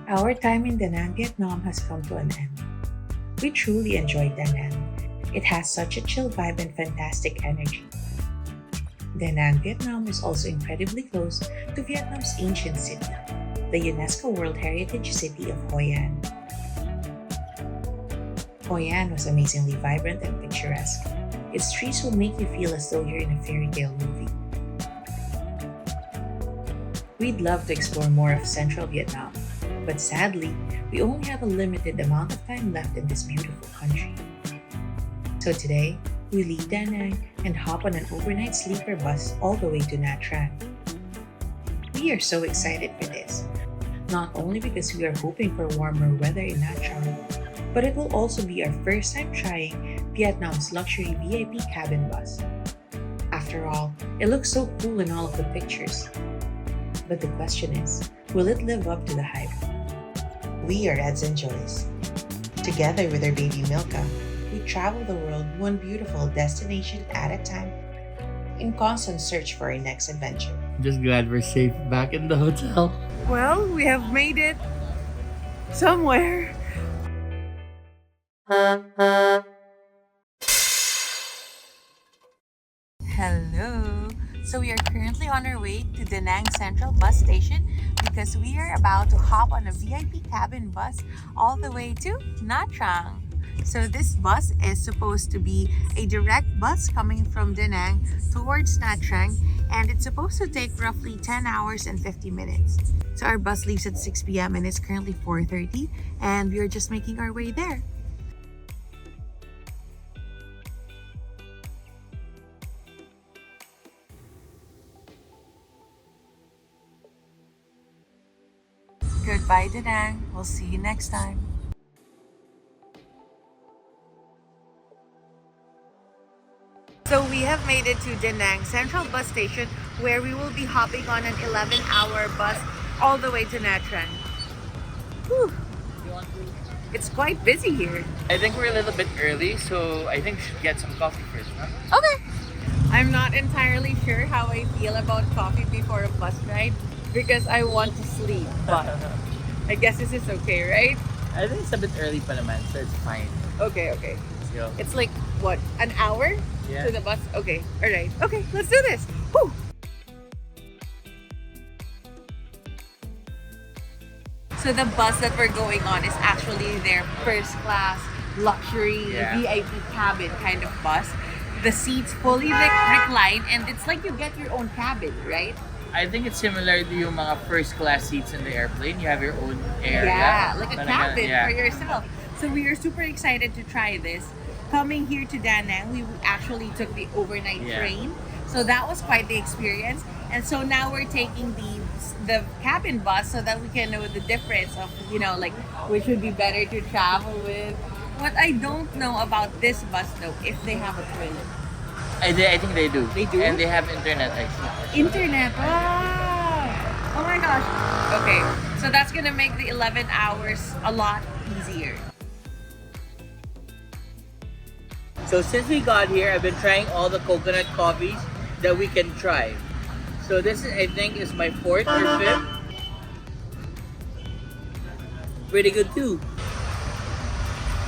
Our time in Da Nang, Vietnam has come to an end. We truly enjoyed Da Nang. It has such a chill vibe and fantastic energy. Da Nang, Vietnam is also incredibly close to Vietnam's ancient city, the UNESCO World Heritage City of Hoi An. Hoi An was amazingly vibrant and picturesque. Its streets will make you feel as though you're in a fairy tale movie. We'd love to explore more of central Vietnam, but sadly, we only have a limited amount of time left in this beautiful country. So today, we leave Da Nang and hop on an overnight sleeper bus all the way to Nha Trang. We are so excited for this, not only because we are hoping for warmer weather in Nha Trang, but it will also be our first time trying Vietnam's luxury VIP cabin bus. After all, it looks so cool in all of the pictures. But the question is, will it live up to the hype? We are Eds and Joyce. Together with our baby Milka, we travel the world one beautiful destination at a time in constant search for our next adventure. Just glad we're safe back in the hotel. Well, we have made it somewhere. Hello. So we are currently on our way to Da Nang Central Bus Station because we are about to hop on a VIP cabin bus all the way to Nha Trang. So this bus is supposed to be a direct bus coming from Da Nang towards Nha Trang, and it's supposed to take roughly 10 hours and 50 minutes. So our bus leaves at 6 p.m. and it's currently 4:30, and we are just making our way there. Goodbye, Da Nang. We'll see you next time. So we have made it to Da Nang Central Bus Station, where we will be hopping on an 11-hour bus all the way to Nha Trang. Whew. It's quite busy here. I think we're a little bit early, so I think we should get some coffee first, huh? Okay. I'm not entirely sure how I feel about coffee before a bus ride because I want to sleep, but I guess this is okay, right? I think it's a bit early pa naman, so it's fine. Okay. Let's go. It's like, what, an hour Yeah. to the bus? Okay, all right. Okay, let's do this. Woo! So the bus that we're going on is actually their first class luxury Yeah. VIP cabin kind of bus. The seats fully recline, and it's like you get your own cabin, right? I think it's similar to yung mga first class seats in the airplane. You have your own area. Yeah, like a Talaga, cabin yeah. for yourself. So we are super excited to try this. Coming here to Da Nang, we actually took the overnight Yeah. train. So that was quite the experience. And so now we're taking the cabin bus so that we can know the difference of, like which would be better to travel with. What I don't know about this bus though, if they have a toilet. I think they do. They do? And they have internet, actually. Internet. Wow. Oh my gosh. Okay. So that's going to make the 11 hours a lot easier. So since we got here, I've been trying all the coconut coffees that we can try. So this is, I think, is my fourth or fifth. Pretty good too.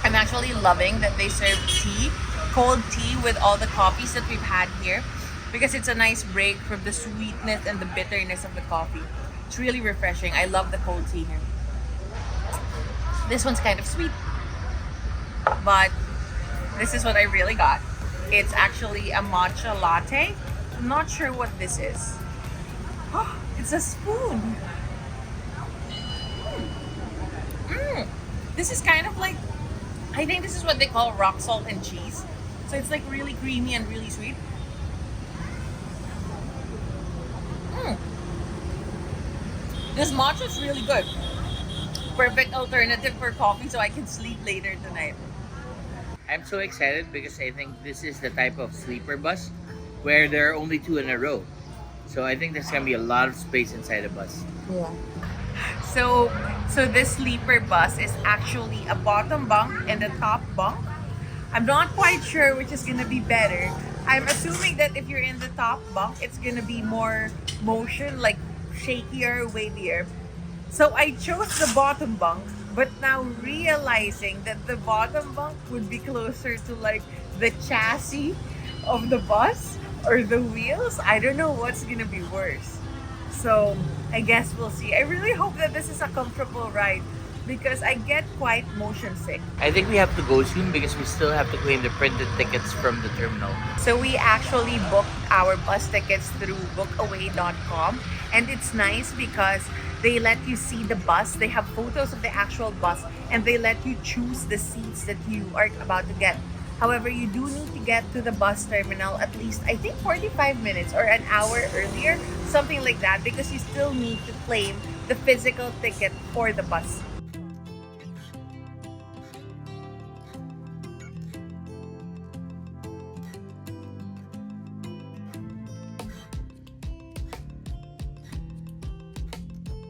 I'm actually loving that they serve tea, cold tea with all the coffees that we've had here because it's a nice break from the sweetness and the bitterness of the coffee. It's really refreshing. I love the cold tea here. This one's kind of sweet, but this is what I really got. It's actually a matcha latte. I'm not sure what this is. Oh, it's a spoon. This is kind of like, I think this is what they call rock salt and cheese. So it's like really creamy and really sweet. This matcha is really good. Perfect alternative for coffee so I can sleep later tonight. I'm so excited because I think this is the type of sleeper bus where there are only two in a row. So I think there's gonna be a lot of space inside the bus. Yeah. So this sleeper bus is actually a bottom bunk and a top bunk. I'm not quite sure which is gonna be better. I'm assuming that if you're in the top bunk, it's gonna be more motion, like shakier, wavier. So I chose the bottom bunk, but now realizing that the bottom bunk would be closer to like the chassis of the bus or the wheels, I don't know what's gonna be worse. So I guess we'll see. I really hope that this is a comfortable ride because I get quite motion sick. I think we have to go soon because we still have to claim the printed tickets from the terminal. So we actually booked our bus tickets through bookaway.com, and it's nice because they let you see the bus. They have photos of the actual bus and they let you choose the seats that you are about to get. However, you do need to get to the bus terminal at least, I think, 45 minutes or an hour earlier, something like that, because you still need to claim the physical ticket for the bus.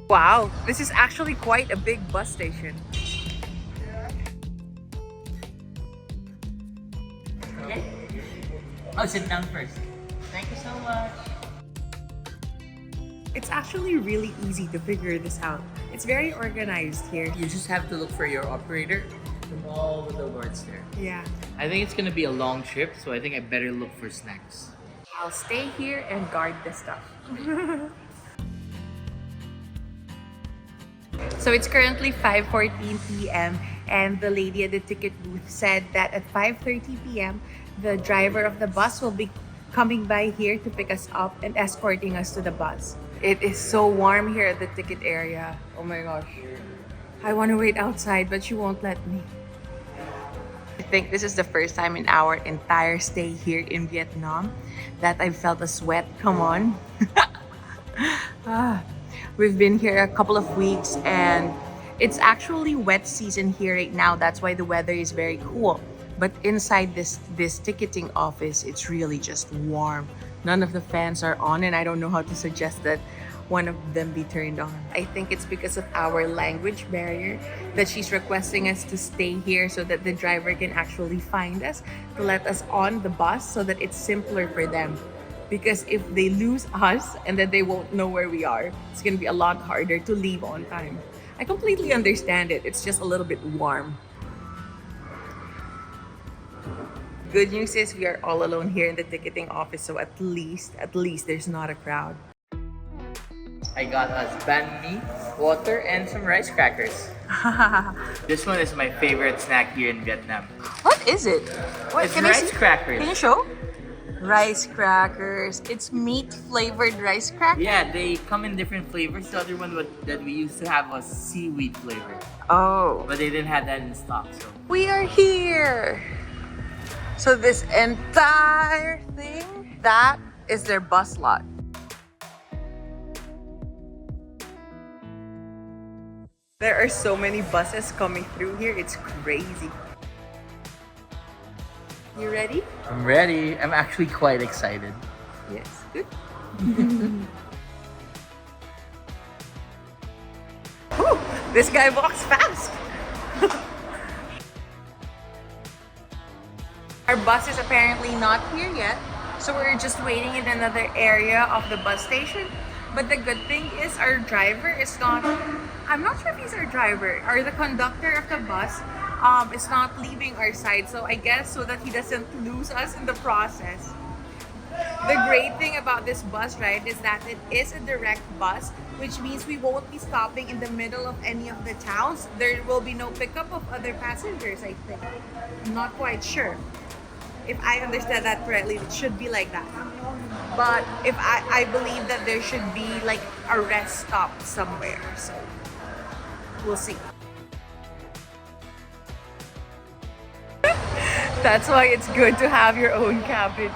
Wow, this is actually quite a big bus station. Okay. Oh, sit down first. Thank you so much. It's actually really easy to figure this out. It's very organized here. You just have to look for your operator from all the words there. Yeah. I think it's gonna be a long trip, so I think I better look for snacks. I'll stay here and guard the stuff. So it's currently 5:14 p.m. and the lady at the ticket booth said that at 5:30 p.m. the driver of the bus will be coming by here to pick us up and escorting us to the bus. It is so warm here at the ticket area. Oh my gosh. I want to wait outside, but she won't let me. I think this is the first time in our entire stay here in Vietnam that I've felt a sweat come on. We've been here a couple of weeks and it's actually wet season here right now. That's why the weather is very cool. But inside this ticketing office, it's really just warm. None of the fans are on and I don't know how to suggest that one of them be turned on. I think it's because of our language barrier that she's requesting us to stay here so that the driver can actually find us, to let us on the bus so that it's simpler for them. Because if they lose us and then they won't know where we are, it's gonna be a lot harder to leave on time. I completely understand it. It's just a little bit warm. Good news is we are all alone here in the ticketing office, so at least there's not a crowd. I got us banh mi, water, and some rice crackers. This one is my favorite snack here in Vietnam. What is it? What, It's rice crackers. Can you show? Rice crackers. It's meat flavored rice crackers? Yeah, they come in different flavors. The other one that we used to have was seaweed flavor. Oh. But they didn't have that in stock, so. We are here. So this entire thing, that is their bus lot. There are so many buses coming through here. It's crazy. You ready? I'm ready. I'm actually quite excited. Yes. Good. Whew, this guy walks fast. Our bus is apparently not here yet, so we're just waiting in another area of the bus station. But the good thing is our driver is not, I'm not sure if he's our driver or the conductor of the bus is not leaving our side. So I guess so that he doesn't lose us in the process. The great thing about this bus ride is that it is a direct bus, which means we won't be stopping in the middle of any of the towns. There will be no pickup of other passengers, I think. I'm not quite sure. If I understand that correctly, it should be like that. But if I believe that there should be like a rest stop somewhere. So we'll see. That's why it's good to have your own cabin.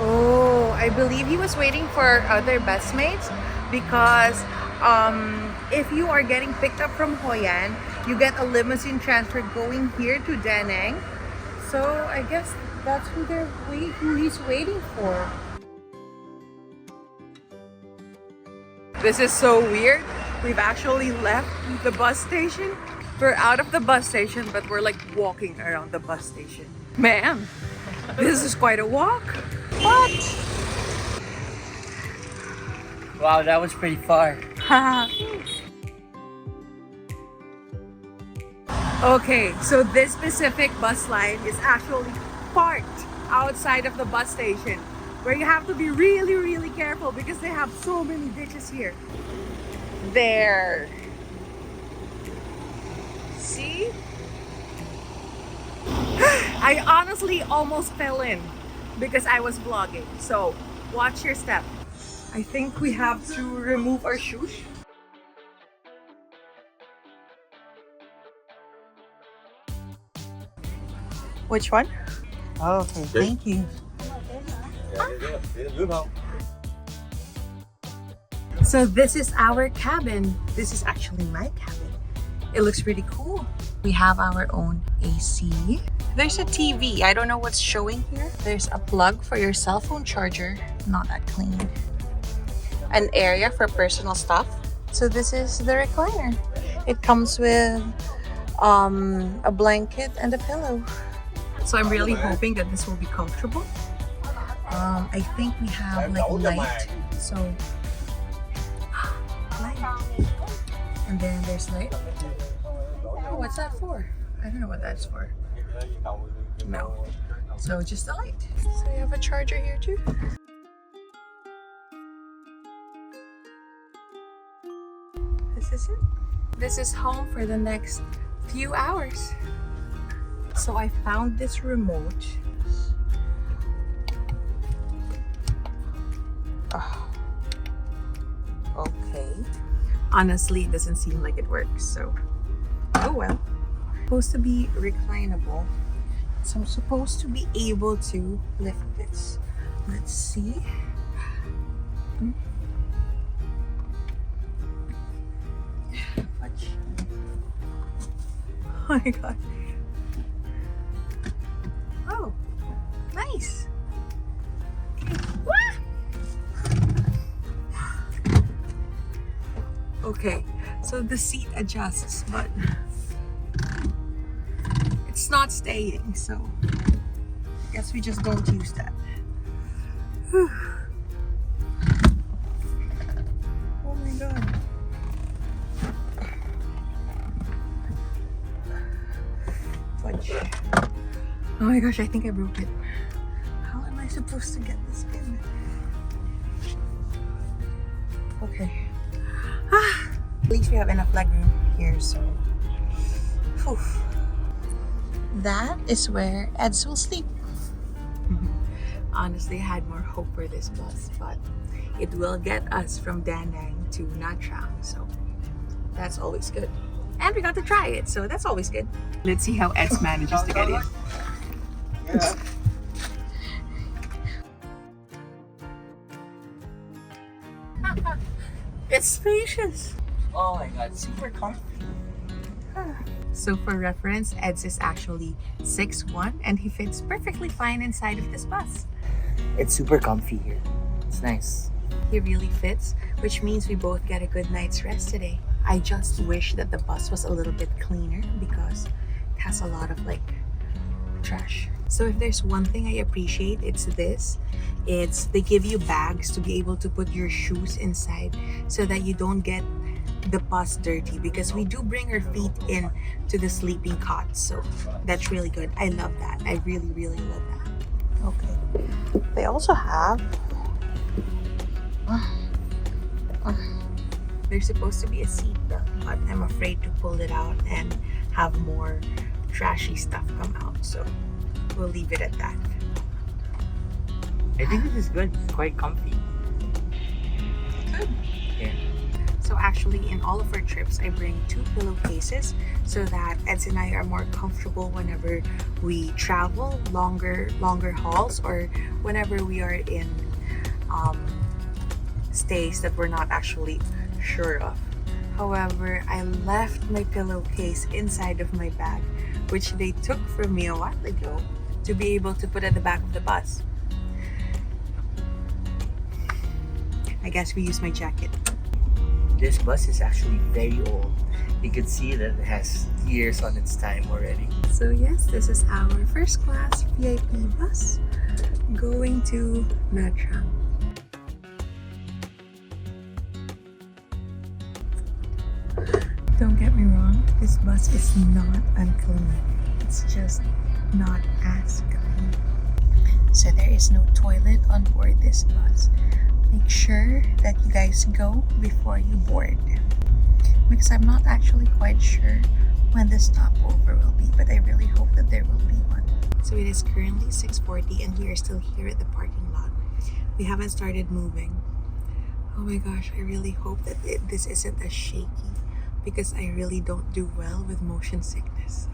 Oh, I believe he was waiting for other busmates because if you are getting picked up from Hoi An, you get a limousine transfer going here to Da Nang. So I guess that's who he's waiting for. This is so weird. We've actually left the bus station. We're out of the bus station, but we're like walking around the bus station. Man, this is quite a walk. What? Wow, that was pretty far. Okay, so this specific bus line is actually parked outside of the bus station, where you have to be really, really careful because they have so many ditches here. There. See? I honestly almost fell in because I was vlogging. So watch your step. I think we have to remove our shoes. Which one? Okay, thank you. So this is our cabin. This is actually my cabin. It looks pretty cool. We have our own AC. There's a TV. I don't know what's showing here. There's a plug for your cell phone charger. Not that clean. An area for personal stuff. So this is the recliner. It comes with a blanket and a pillow. So I'm really hoping that this will be comfortable. I think we have like light. So light. And then there's light. Oh, what's that for? I don't know what that's for. No. So just the light. So you have a charger here too. This is it. This is home for the next few hours. So I found this remote. Oh. Okay. Honestly, it doesn't seem like it works, so oh well. Supposed to be reclinable, so I'm supposed to be able to lift this. Let's see. Watch. Oh my god. Oh, nice. Okay, so the seat adjusts, but it's not staying, so I guess we just don't use that. Whew. Oh my god. Fudge. Oh my gosh, I think I broke it. How am I supposed to get this in? Okay. At least we have enough legroom here, so whew. That is where Eds will sleep. Honestly, I had more hope for this bus, but it will get us from Da Nang to Nha Trang, so that's always good. And we got to try it, so that's always good. Let's see how Eds manages to get in. Yeah. It's spacious. Oh my god, super comfy. So for reference, Eds is actually 6'1" and he fits perfectly fine inside of this bus. It's super comfy here. It's nice. He really fits, which means we both get a good night's rest today. I just wish that the bus was a little bit cleaner because it has a lot of like trash. So if there's one thing I appreciate, it's this. It's they give you bags to be able to put your shoes inside so that you don't get the bus dirty, because we do bring our feet in to the sleeping cot, so that's really good. I love that. I really, really love that. Okay. They also have there's supposed to be a seat belt, but I'm afraid to pull it out and have more trashy stuff come out, so we'll leave it at that. I think this is good. It's quite comfy. Good. Yeah. So actually, in all of our trips, I bring 2 pillowcases so that Eds and I are more comfortable whenever we travel longer hauls, or whenever we are in stays that we're not actually sure of. However, I left my pillowcase inside of my bag, which they took from me a while ago to be able to put at the back of the bus. I guess we use my jacket. This bus is actually very old. You can see that it has years on its time already. So yes, this is our first class VIP bus going to Nha Trang. Don't get me wrong, this bus is not unclean. It's just not as clean. So there is no toilet on board this bus. Make sure that you guys go before you board. Because I'm not actually quite sure when the stopover will be, but I really hope that there will be one. So it is currently 6:40 and we are still here at the parking lot. We haven't started moving. Oh my gosh, I really hope that this isn't as shaky because I really don't do well with motion sickness.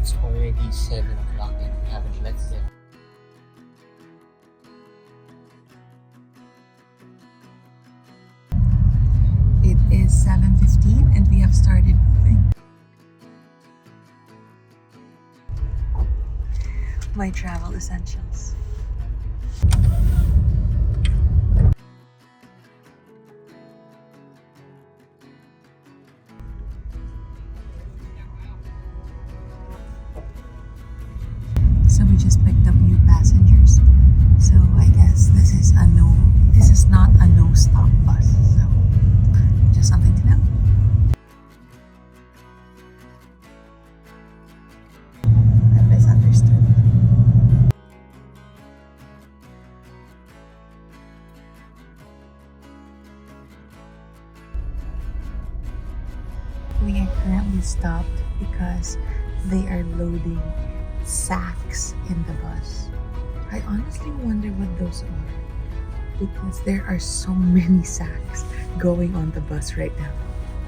It's already 7 o'clock and we haven't left yet. It is 7:15 and we have started moving. My travel essentials. So we just picked up new passengers. So I guess this is not a no-stop bus. So just something to know. I misunderstood. We are currently stopped because they are loading sacks in the bus. I honestly wonder what those are because there are so many sacks going on the bus right now.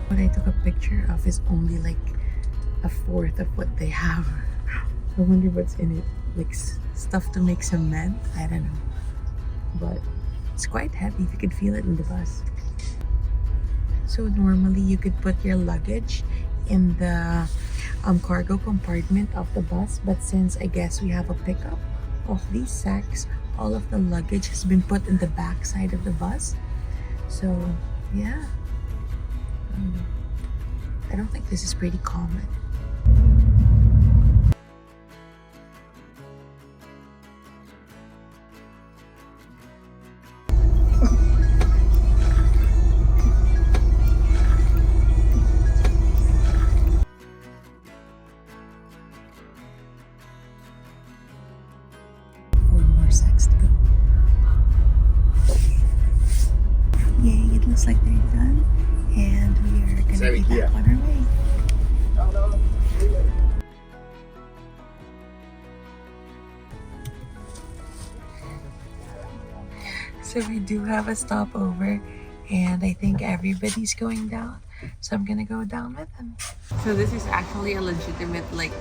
What I took a picture of is only like a fourth of what they have. I wonder what's in it. Like stuff to make cement? I don't know. But it's quite heavy. You could feel it in the bus. So normally you could put your luggage in the cargo compartment of the bus, but since I guess we have a pickup of these sacks, all of the luggage has been put in the back side of the bus. So yeah, I don't think this is pretty common. Sacks to go. Yay, it looks like they're done and we are gonna be back on our way. So we do have a stopover and I think everybody's going down. So I'm gonna go down with them. So this is actually a legitimate like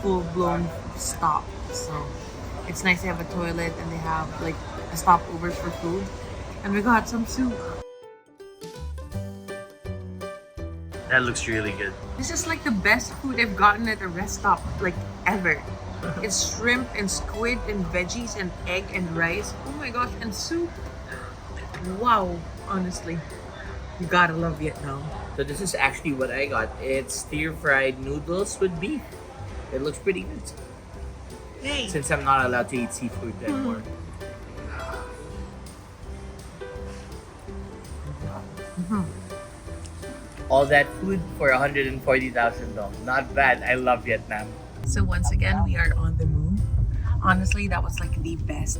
full-blown stop. So it's nice to have a toilet and they have like a stopover for food. And we got some soup. That looks really good. This is like the best food I've gotten at a rest stop like ever. It's shrimp and squid and veggies and egg and rice. Oh my gosh, and soup. Wow, honestly. You gotta love Vietnam. So this is actually what I got. It's stir-fried noodles with beef. It looks pretty good. Hey. Since I'm not allowed to eat seafood anymore. All that food for $140,000. Not bad. I love Vietnam. So once again, we are on the move. Honestly, that was like the best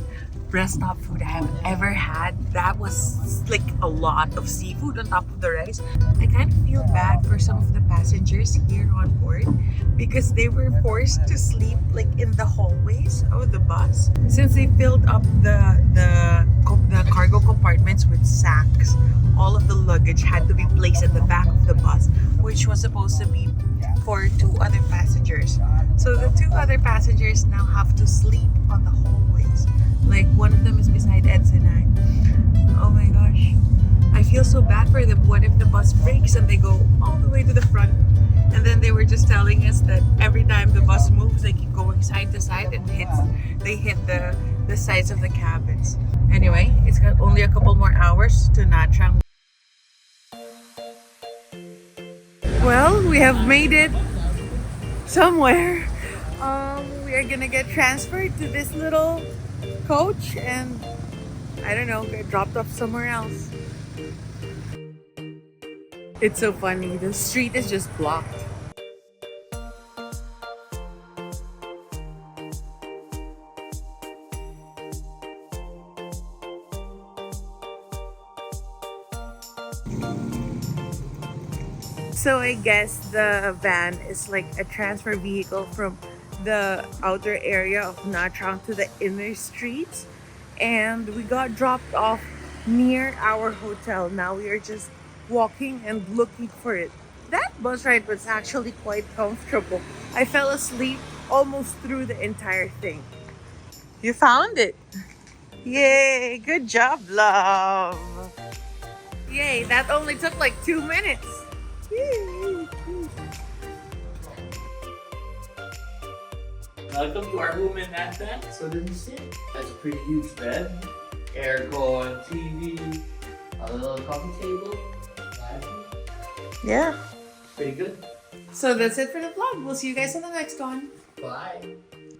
rest stop food I have ever had. That was like a lot of seafood on top of the rice. I kind of feel bad for some of the passengers here on board because they were forced to sleep like in the hallways of the bus since they filled up the cargo compartments with sacks. All of the luggage had to be placed at the back of the bus, which was supposed to be for 2 other passengers. So the 2 other passengers now have to sleep on the hallways. Like one of them is beside Eds and I. Oh my gosh. I feel so bad for them. What if the bus breaks and they go all the way to the front? And then they were just telling us that every time the bus moves, they keep going side to side and they hit the sides of the cabins. Anyway, it's got only a couple more hours to Nha Trang. Well, we have made it somewhere. We are gonna get transferred to this little coach and I don't know, get dropped off somewhere else. It's so funny. The street is just blocked. So I guess the van is like a transfer vehicle from the outer area of Nha Trang to the inner streets. And we got dropped off near our hotel. Now we are just walking and looking for it. That bus ride was actually quite comfortable. I fell asleep almost through the entire thing. You found it. Yay, good job, love. Yay, that only took like 2 minutes. Yay. Welcome to our room in Manhattan. So this is it. That's a pretty huge bed, aircon, TV, a little coffee table. Yeah. Pretty good. So that's it for the vlog. We'll see you guys on the next one. Bye.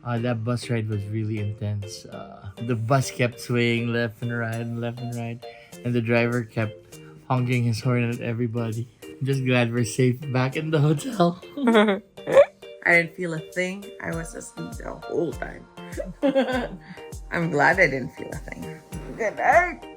That bus ride was really intense. The bus kept swaying left and right and left and right, and the driver kept honking his horn at everybody. I'm just glad we're safe back in the hotel. I didn't feel a thing. I was asleep the whole time. I'm glad I didn't feel a thing. Good night.